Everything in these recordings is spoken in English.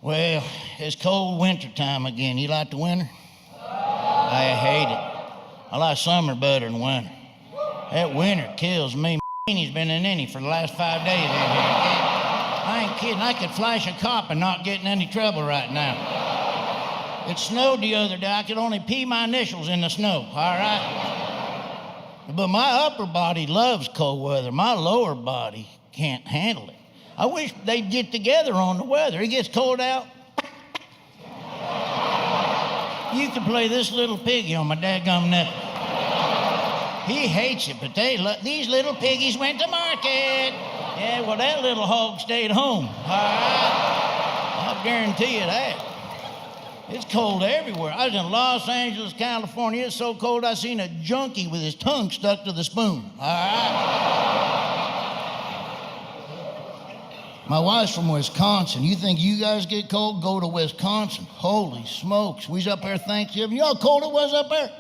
Well, it's cold winter time again. You like the winter? I hate it. I like summer better than winter. That winter kills me. He's been in any for the last 5 days in here. I ain't kidding. I could flash a cop and not get in any trouble right now. It snowed the other day. I could only pee my initials in the snow, all right? But my upper body loves cold weather. My lower body can't handle it. I wish they'd get together on the weather. It gets cold out. You could play this little piggy on my dadgum nipple. He hates it, but these little piggies went to market. Yeah, well, that little hog stayed home. All right? I'll guarantee you that. It's cold everywhere. I was in Los Angeles, California. It's so cold I seen a junkie with his tongue stuck to the spoon. All right? My wife's from Wisconsin. You think you guys get cold? Go to Wisconsin. Holy smokes. We was up there Thanksgiving. You know how cold it was up there?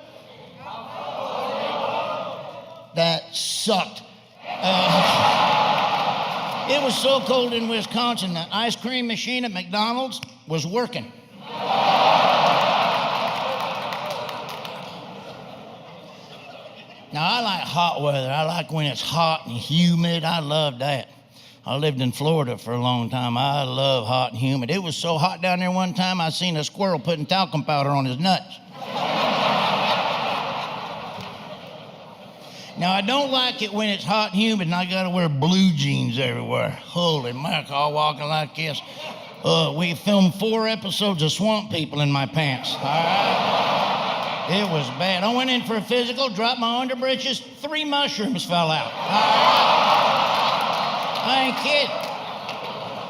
That sucked. It was so cold in Wisconsin, the ice cream machine at McDonald's was working. Now, I like hot weather. I like when it's hot and humid. I love that. I lived in Florida for a long time. I love hot and humid. It was so hot down there one time, I seen a squirrel putting talcum powder on his nuts. Now, I don't like it when it's hot and humid and I gotta wear blue jeans everywhere. Holy mackerel, all walking like this. We filmed 4 episodes of Swamp People in my pants, all right? It was bad. I went in for a physical, dropped my underbreeches, 3 mushrooms fell out, all right? I ain't kidding.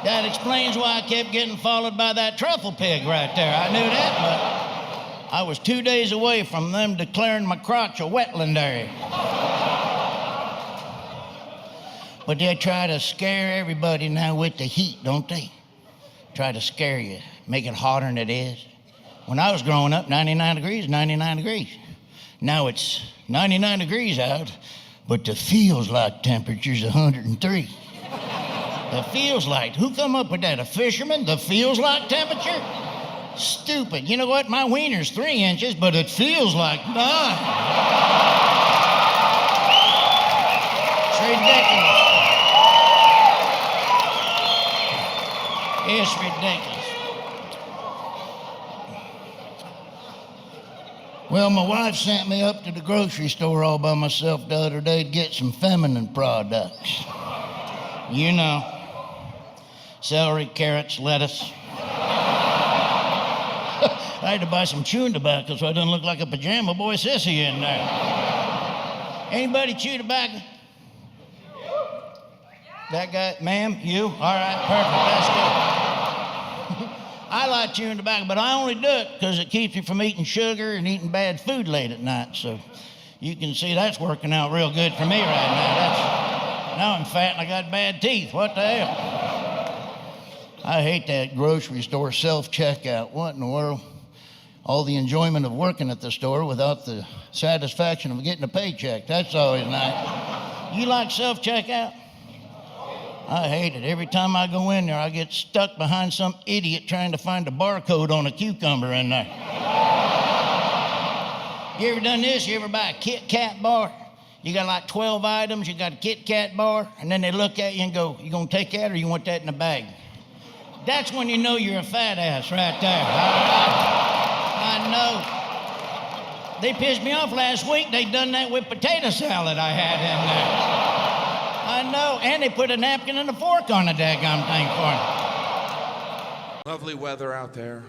That explains why I kept getting followed by that truffle pig right there. I knew that, but I was 2 days away from them declaring my crotch a wetland area. But they try to scare everybody now with the heat, don't they? Try to scare you, make it hotter than it is. When I was growing up, 99 degrees, 99 degrees. Now it's 99 degrees out, but the feels like temperature's 103. The feels like, who come up with that? A fisherman? The feels like temperature? Stupid. You know what? My wiener's 3 inches, but it feels like 9. It's ridiculous. It's ridiculous. Well, my wife sent me up to the grocery store all by myself the other day to get some feminine products. You know, celery, carrots, lettuce. I had to buy some chewing tobacco so I didn't look like a pajama boy sissy in there. Anybody chew tobacco? That guy, ma'am, you? All right, perfect, that's good. I like chewing tobacco, but I only do it because it keeps me from eating sugar and eating bad food late at night. So you can see that's working out real good for me right now. Now I'm fat and I got bad teeth. What the hell? I hate that grocery store self-checkout. What in the world? All the enjoyment of working at the store without the satisfaction of getting a paycheck. That's always nice. You like self-checkout? I hate it. Every time I go in there, I get stuck behind some idiot trying to find a barcode on a cucumber in there. You ever done this? You ever buy a Kit Kat bar? You got like 12 items, you got a Kit Kat bar, and then they look at you and go, you gonna take that or you want that in a bag? That's when you know you're a fat ass right there. I know. They pissed me off last week. They done that with potato salad I had in there. I know, and they put a napkin and a fork on the daggone thing for me. Lovely weather out there.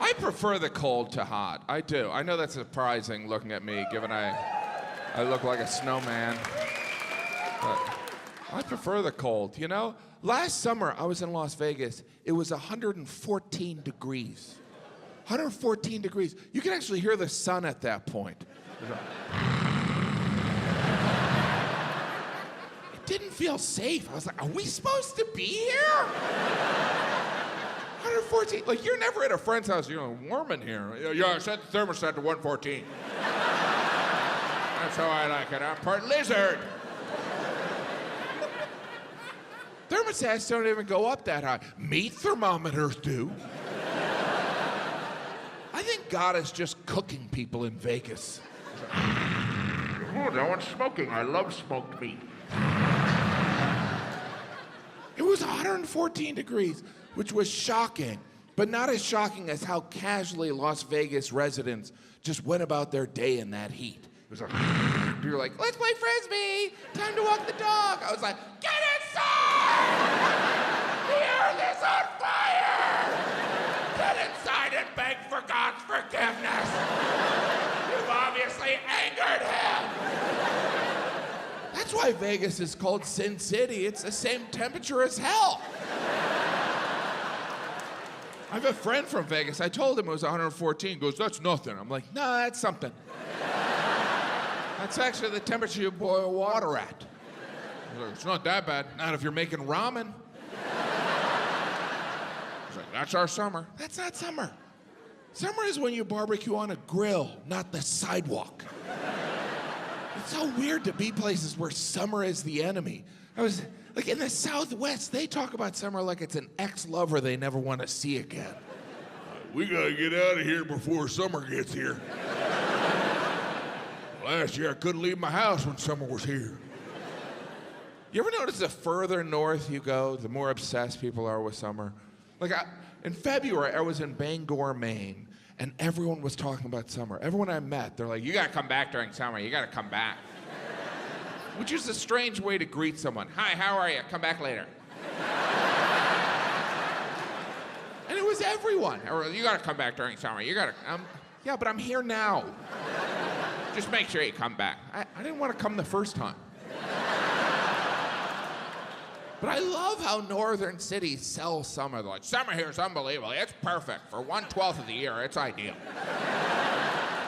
I prefer the cold to hot. I do. I know that's surprising looking at me, given I look like a snowman. But I prefer the cold, you know? Last summer, I was in Las Vegas. It was 114 degrees. 114 degrees. You can actually hear the sun at that point. Didn't feel safe. I was like, are we supposed to be here? 114. Like, you're never at a friend's house. You're like, warm in here. Yeah, I set the thermostat to 114. That's how I like it. I'm part lizard. thermostats don't even go up that high. Meat thermometers do. I think God is just cooking people in Vegas. Oh, no one's smoking. I love smoked meat. It was 114 degrees, which was shocking, but not as shocking as how casually Las Vegas residents just went about their day in that heat. It was like, you were like, let's play Frisbee, time to walk the dog. I was like, get inside! The earth is on fire! Get inside and beg for God's forgiveness. You've obviously angered him. That's why Vegas is called Sin City. It's the same temperature as hell. I have a friend from Vegas. I told him it was 114. He goes, that's nothing. I'm like, no, that's something. That's actually the temperature you boil water at. He's like, it's not that bad. Not if you're making ramen. He's like, that's our summer. That's not summer. Summer is when you barbecue on a grill, not the sidewalk. It's so weird to be places where summer is the enemy. I was like in the Southwest, they talk about summer like it's an ex-lover they never want to see again. We gotta get out of here before summer gets here. Last year I couldn't leave my house when summer was here. You ever notice the further north you go, the more obsessed people are with summer? Like in February, I was in Bangor, Maine, and everyone was talking about summer. Everyone I met, they're like, you gotta come back during summer, you gotta come back. Which is a strange way to greet someone. Hi, how are you? Come back later. And it was everyone. Or, you gotta come back during summer, you gotta, yeah, but I'm here now. Just make sure you come back. I didn't want to come the first time. But I love how northern cities sell summer. They're like, summer here is unbelievable. It's perfect. For 1/12 of the year, it's ideal.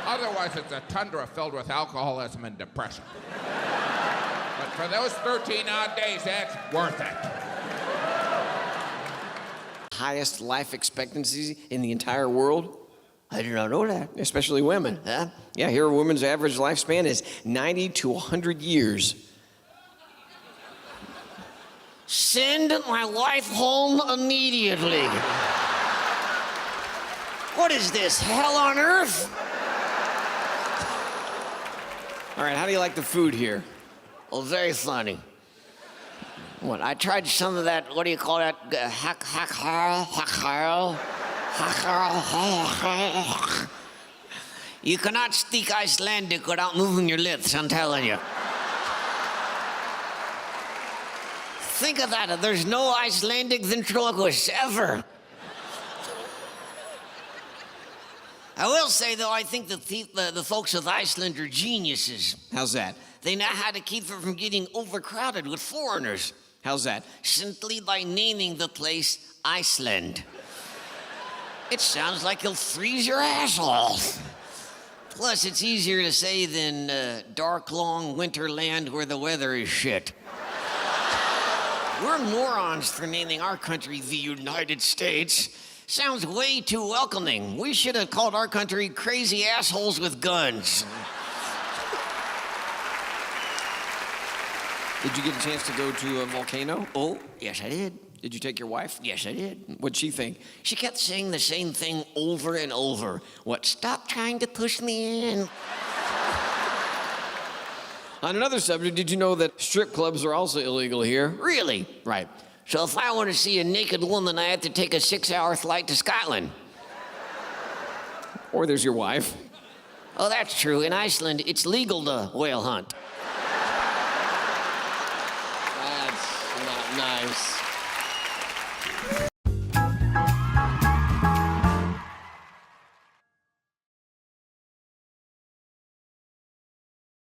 Otherwise, it's a tundra filled with alcoholism and depression. But for those 13 odd days, it's worth it. Highest life expectancy in the entire world? I did not know that. Especially women, huh? Yeah, here a woman's average lifespan is 90 to 100 years. Send my wife home immediately. What is this, hell on earth? All right, how do you like the food here? Well, very funny. What, I tried some of that, what do you call that? You cannot speak Icelandic without moving your lips, I'm telling you. Think of that, there's no Icelandic ventriloquist ever. I will say, though, I think the folks of Iceland are geniuses. How's that? They know how to keep it from getting overcrowded with foreigners. How's that? Simply by naming the place Iceland. It sounds like you'll freeze your ass off. Plus, it's easier to say than dark, long winter land where the weather is shit. We're morons for naming our country the United States. Sounds way too welcoming. We should have called our country Crazy Assholes with Guns. Did you get a chance to go to a volcano? Oh, yes, I did. Did you take your wife? Yes, I did. What'd she think? She kept saying the same thing over and over. What, stop trying to push me in? On another subject, did you know that strip clubs are also illegal here? Really? Right. So if I want to see a naked woman, I have to take a 6-hour flight to Scotland. Or there's your wife. Oh, that's true. In Iceland, it's legal to whale hunt. That's not nice.